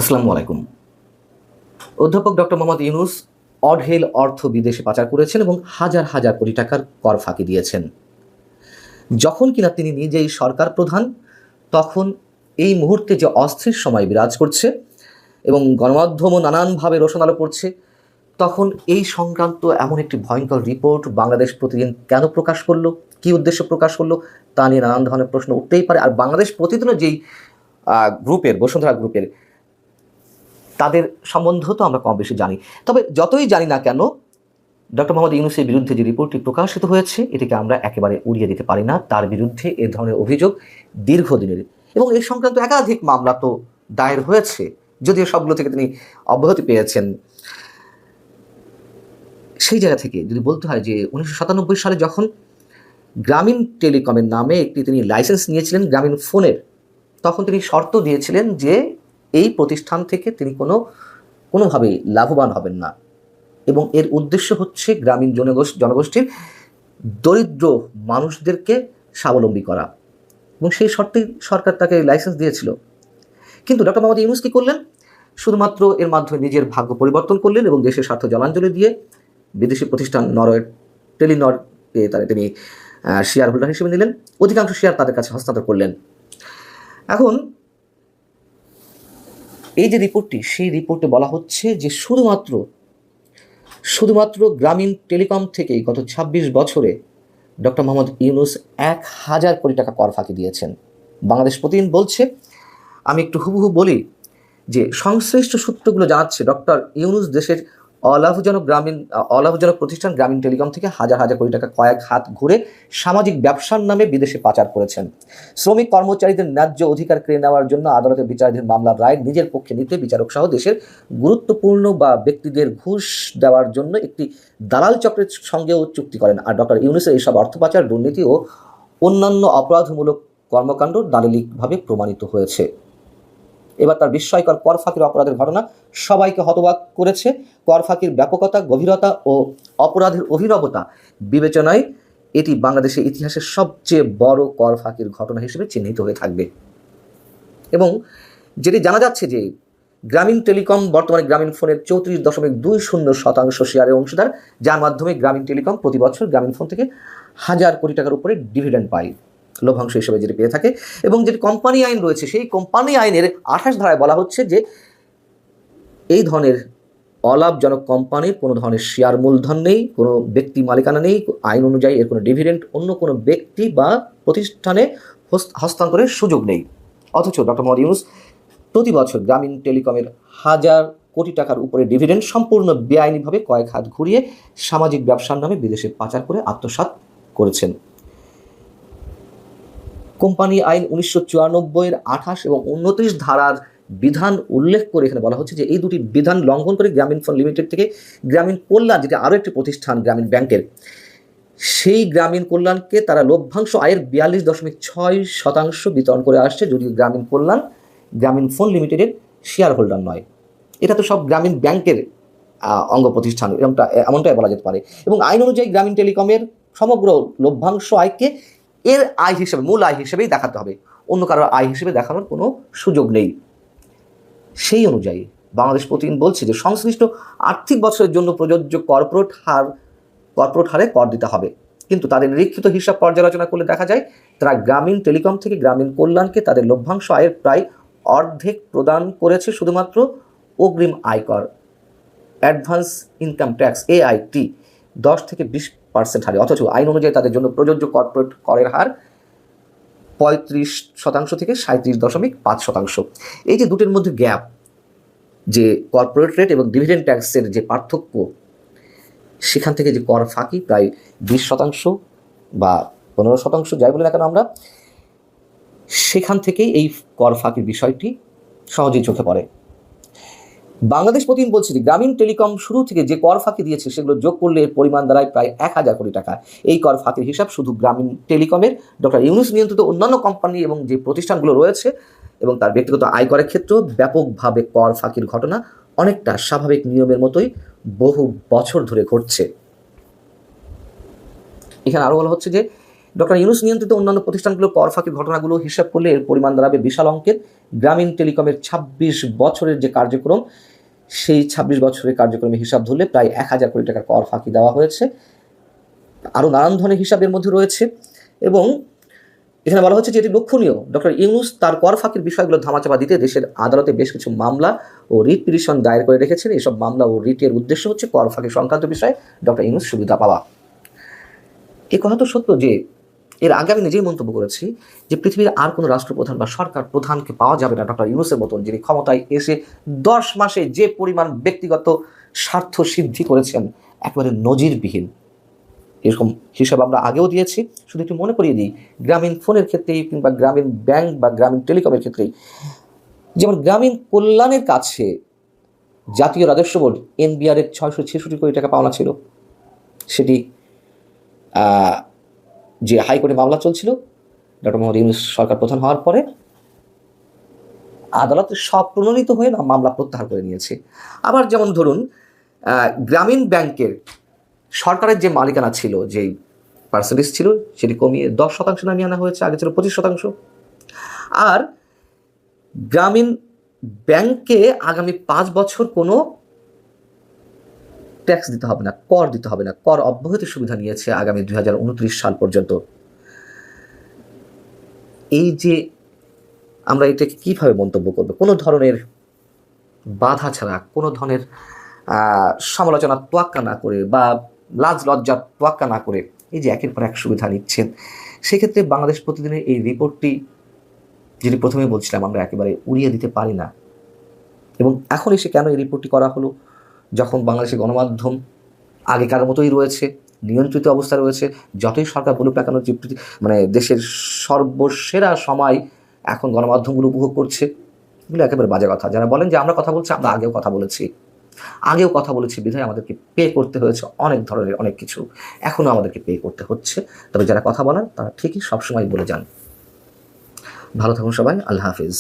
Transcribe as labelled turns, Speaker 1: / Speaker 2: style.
Speaker 1: আসসালামু আলাইকুম। অধ্যাপক ডক্টর মোহাম্মদ ইউনূস অঢেল অর্থ বিদেশে পাচার করেছেন এবং হাজার হাজার কোটি টাকার কর ফাঁকি দিয়েছেন। যখন কিনা তিনি নিজেই সরকার প্রধান, তখন এই মুহূর্তে যে অস্থির সময় বিরাজ করছে এবং গণমাধ্যমও নানানভাবে রোশন আলো পড়ছে, তখন এই সংক্রান্ত এমন একটি ভয়ঙ্কর রিপোর্ট বাংলাদেশ প্রতিদিন কেন প্রকাশ করলো, কী উদ্দেশ্যে প্রকাশ করলো, তা নিয়ে নানান ধরনের প্রশ্ন উঠতেই পারে। আর বাংলাদেশ প্রতিদিনও যেই গ্রুপের, বসুন্ধরা গ্রুপের, তাদের সম্বন্ধেও তো আমরা কম বেশি জানি। তবে যতই জানি না কেন, ডক্টর মোহাম্মদ ইউনূসের বিরুদ্ধে যে রিপোর্টটি প্রকাশিত হয়েছে, এটিকে আমরা একেবারে উড়িয়ে দিতে পারি না। তার বিরুদ্ধে এ ধরনের অভিযোগ দীর্ঘদিনের এবং এই সংক্রান্ত একাধিক মামলা তো দায়ের হয়েছে, যদিও সবগুলো থেকে তিনি অব্যাহতি পেয়েছেন। সেই জায়গা থেকে যদি বলতে হয় যে 1997 সালে যখন গ্রামীণ টেলিকমের নামে একটি তিনি লাইসেন্স নিয়েছিলেন গ্রামীণ ফোনের, তখন তিনি শর্ত দিয়েছিলেন যে এই প্রতিষ্ঠান থেকে তিনি কোনোভাবেই লাভবান হবেন না এবং এর উদ্দেশ্য হচ্ছে গ্রামীণ জনগোষ্ঠীর দরিদ্র মানুষদেরকে স্বাবলম্বী করা, এবং সেই শর্তেই সরকার তাকে লাইসেন্স দিয়েছিল। কিন্তু ডক্টর মোহাম্মদ ইউনূস কী করলেন? শুধুমাত্র এর মাধ্যমে নিজের ভাগ্য পরিবর্তন করলেন এবং দেশের স্বার্থ জলাঞ্জলি দিয়ে বিদেশি প্রতিষ্ঠান টেলিনরকে তিনি শেয়ার হোল্ডার হিসেবে নিলেন। অধিকাংশ শেয়ার তাদের কাছে হস্তান্তর করলেন। এখন এই যে রিপোর্টটি, সেই রিপোর্টে বলা হচ্ছে যে শুধুমাত্র গ্রামীণ টেলিকম থেকেই গত ২৬ বছরে ডক্টর মোহাম্মদ ইউনূস ১,০০০ কোটি টাকা কর ফাঁকি দিয়েছেন। বাংলাদেশ প্রতিদিন বলছে, আমি একটু হুবহু বলি, যে সংশ্লিষ্ট সূত্রগুলো জানাচ্ছে ডক্টর ইউনূস দেশের অলাভজনক প্রতিষ্ঠান গ্রামীণ টেলিকম থেকে হাজার হাজার কোটি টাকা কয়েক হাত ঘুরে সামাজিক ব্যবসার নামে বিদেশে পাচার করেছেন। শ্রমিক কর্মচারীদের ন্যায্য অধিকার কেড়ে নেওয়ার জন্য আদালতের বিচারাধীন মামলার রায় নিজের পক্ষে নিতে বিচারক সহ দেশের গুরুত্বপূর্ণ ব্যক্তিদের ঘুষ দেওয়ার জন্য একটি দালাল চক্রের সঙ্গেও চুক্তি করেন। আর ডক্টর ইউনূসের এইসব অর্থ পাচার, দুর্নীতি ও অন্যান্য অপরাধমূলক কর্মকাণ্ড দালিলিকভাবে প্রমাণিত হয়েছে। এবার তার বিস্ময়কর কর ফাঁকির অপরাধের ঘটনা সবাইকে হতবাক করেছে। কর ফাঁকির ব্যাপকতা, গভীরতা ও অপরাধের অভিনবতা বিবেচনায় এটি বাংলাদেশের ইতিহাসের সবচেয়ে বড় কর ফাঁকির ঘটনা হিসেবে চিহ্নিত হয়ে থাকবে। এবং যেটি জানা যাচ্ছে যে গ্রামীণ টেলিকম বর্তমানে গ্রামীণ ফোনের ৩৪.২০% শেয়ারের অংশীদার, যার মাধ্যমে গ্রামীণ টেলিকম প্রতি বছর গ্রামীণ ফোন থেকে ১,০০০ কোটি টাকার উপরে ডিভিডেন্ড পায়, লভ্যাংশ হিসেবে যেটি পেয়ে থাকে। এবং যেটি কোম্পানি আইন রয়েছে, সেই কোম্পানি আইনের ২৮ ধারায় বলা হচ্ছে যে এই ধরনের অলাভজনক কোম্পানির কোনো ধরনের শেয়ার মূলধন নেই, কোনো ব্যক্তি মালিকানা নেই, আইন অনুযায়ী এর কোনো ডিভিডেন্ড অন্য কোনো ব্যক্তি বা প্রতিষ্ঠানে হস্তান্তরের সুযোগ নেই। অথচ ডক্টর মোহাম্মদ ইউনূস প্রতি বছর গ্রামীণ টেলিকমের ১,০০০ কোটি টাকার উপরে ডিভিডেন্ড সম্পূর্ণ বেআইনিভাবে কয়েক হাত ঘুরিয়ে সামাজিক ব্যবসার নামে বিদেশে পাচার করে আত্মসাৎ করেছেন। কোম্পানি আইন ১৯৯৪-এর ২৮ এবং ২৯ ধারার বিধান উল্লেখ করে এখানে বলা হচ্ছে যে এই দুটি বিধান লঙ্ঘন করে গ্রামীণ ফোন লিমিটেড থেকে গ্রামীণ কল্যাণ, যেটি আরও একটি প্রতিষ্ঠান গ্রামীণ ব্যাংকের, সেই গ্রামীণ কল্যাণকে তারা লভ্যাংশ আয়ের ৪২.৬% বিতরণ করে আসছে, যদিও গ্রামীণ কল্যাণ গ্রামীণ ফোন লিমিটেডের শেয়ার হোল্ডার নয়। এটা তো সব গ্রামীণ ব্যাংকের অঙ্গ প্রতিষ্ঠান, এমনটাই বলা যেতে পারে। এবং আইন অনুযায়ী গ্রামীণ টেলিকমের সমগ্র লভ্যাংশ আয়কে এর আয় হিসেবে, মূল আয় হিসেবেই দেখাতে হবে, অন্য কারোর আয় হিসেবে দেখানোর কোনো সুযোগ নেই। সেই অনুযায়ী বাংলাদেশ প্রতিদিন বলছে যে সংশ্লিষ্ট আর্থিক বছরের জন্য প্রযোজ্য কর্পোরেট হারে কর দিতে হবে। কিন্তু তাদের নিরীক্ষিত হিসাব পর্যালোচনা করলে দেখা যায় তারা গ্রামীণ টেলিকম থেকে গ্রামীণ কল্যাণকে তাদের লভ্যাংশ আয়ের প্রায় অর্ধেক প্রদান করেছে শুধুমাত্র অগ্রিম আয়কর, অ্যাডভান্স ইনকাম ট্যাক্স AIT 10-20% হারে। অথচ আইন অনুযায়ী তাদের জন্য প্রযোজ্য কর্পোরেট করের হার 35% থেকে 37.5%। এই যে দুটির মধ্যে গ্যাপ, যে কর্পোরেট রেট এবং ডিভিডেন্ড ট্যাক্সের যে পার্থক্য, সেখান থেকে যে কর ফাঁকি প্রায় 20% বা 15%, যাই বলি না কেন আমরা, সেখান থেকেই এই কর ফাঁকির বিষয়টি সহজেই চোখে পড়ে। বাংলাদেশ প্রতিদিন বলছে যে গ্রামীণ টেলিকম শুরু থেকে যে কর ফাঁকি দিয়েছে সেগুলো যোগ করলে এর পরিমাণ দাঁড়ায় প্রায় ১,০০০ কোটি টাকা। এই কর ফাঁকির হিসাব শুধু গ্রামীণ টেলিকমের, ডক্টর ইউনূস নিয়ন্ত্রিত অন্যান্য কোম্পানি এবং যে প্রতিষ্ঠানগুলো রয়েছে এবং তার ব্যক্তিগত আয়করের ক্ষেত্রেও ব্যাপকভাবে কর ফাঁকির ঘটনা অনেকটা স্বাভাবিক নিয়মের মতোই বহু বছর ধরে ঘটছে। এখানে আরও বলা হচ্ছে যে ডক্টর ইউনূস নিয়ন্ত্রিত অন্যান্য প্রতিষ্ঠানগুলো কর ফাঁকির ঘটনাগুলো হিসাব করলে এর পরিমাণ দাঁড়াবে বিশাল অঙ্কের গ্রামীণ টেলিকমের ২৬ বছরের যে কার্যক্রম, সেই ২৬ বছরের কার্যক্রমের হিসাব ধরলে প্রায় ১,০০০ কোটি টাকার কর ফাঁকি দেওয়া হয়েছে। আরও নানান ধরনের হিসাবের মধ্যে রয়েছে এবং এখানে বলা হচ্ছে যে এটি লক্ষণীয়, ডক্টর ইউনূস তার কর ফাঁকির বিষয়গুলো ধামাচাপা দিতে দেশের আদালতে বেশ কিছু মামলা ও রিট পিটিশন দায়ের করে রেখেছেন। এসব মামলা ও রিটের উদ্দেশ্য হচ্ছে কর ফাঁকি সংক্রান্ত বিষয়ে ডক্টর ইউনূস সুবিধা পাওয়া। এ কথা তো সত্য যে এর আগে আমি নিজেই মন্তব্য করেছি যে পৃথিবীর আর কোনো রাষ্ট্রপ্রধান বা সরকার প্রধানকে পাওয়া যাবে না ডক্টর ইউনূসের মতন, যিনি ক্ষমতায় এসে 10 মাসে যে পরিমাণ ব্যক্তিগত স্বার্থ সিদ্ধি করেছেন একেবারে নজিরবিহীন। এরকম হিসাব আমরা আগেও দিয়েছি। শুধু একটু মনে করিয়ে দিই, গ্রামীণ ফোনের ক্ষেত্রেই কিংবা গ্রামীণ ব্যাংক বা গ্রামীণ টেলিকমের ক্ষেত্রেই, যেমন গ্রামীণ কল্যাণের কাছে জাতীয় রাজস্ব বোর্ড NBR এর 666 কোটি টাকা পাওনা ছিল। সেটি যে হাইকোর্টে মামলা চলছিল ডক্টর মোহাম্মদ ইউনূস সরকার প্রধান হওয়ার পরে আদালতে স্বপ্রণোদিত হয়ে না মামলা প্রত্যাহার করে নিয়েছে। আবার যেমন ধরুন গ্রামীণ ব্যাংকের সরকারের যে মালিকানা ছিল, যেই পার্সেন্টেজ ছিল, সেটি কমিয়ে 10% নামিয়ে আনা হয়েছে, আগে ছিল 25%। আর গ্রামীণ ব্যাংকে আগামী 5 বছর কোনো ট্যাক্স দিতে হবে না, কর দিতে হবে না, কর অব্যাহতির সুবিধা নিয়েছে আগামী 2029 সাল পর্যন্ত। এই যে আমরা এটাকে কীভাবে মন্তব্য করব, কোনো ধরনের বাধা ছাড়া, কোনো ধরনের সমালোচনা তোয়াক্কা না করে বা লাজ লজ্জা তোয়াক্কা না করে এই যে একের পর এক সুবিধা নিচ্ছেন, সেক্ষেত্রে বাংলাদেশ প্রতিদিনের এই রিপোর্টটি, যেটি প্রথমে বলছিলাম, আমরা একেবারে উড়িয়ে দিতে পারি না। এবং এখন এসে কেন এই রিপোর্টটি করা হলো, যখন বাংলাদেশের গণমাধ্যম আগেকার মতোই রয়েছে, নিয়ন্ত্রিত অবস্থা রয়েছে, যতই সরকার বলুক না কেন যে মানে দেশের সর্বসেরা সময় এখন গণমাধ্যমগুলো উপভোগ করছে, এগুলো একেবারে বাজে কথা। যারা বলেন যে আমরা কথা বলছি, আমরা আগেও কথা বলেছি বিধায় আমাদেরকে পে করতে হয়েছে অনেক ধরনের অনেক কিছু, এখনও আমাদেরকে পে করতে হচ্ছে। তবে যারা কথা বলেন তারা ঠিকই সবসময় বলে যান। ভালো থাকুন সবাই, আল্লাহ হাফিজ।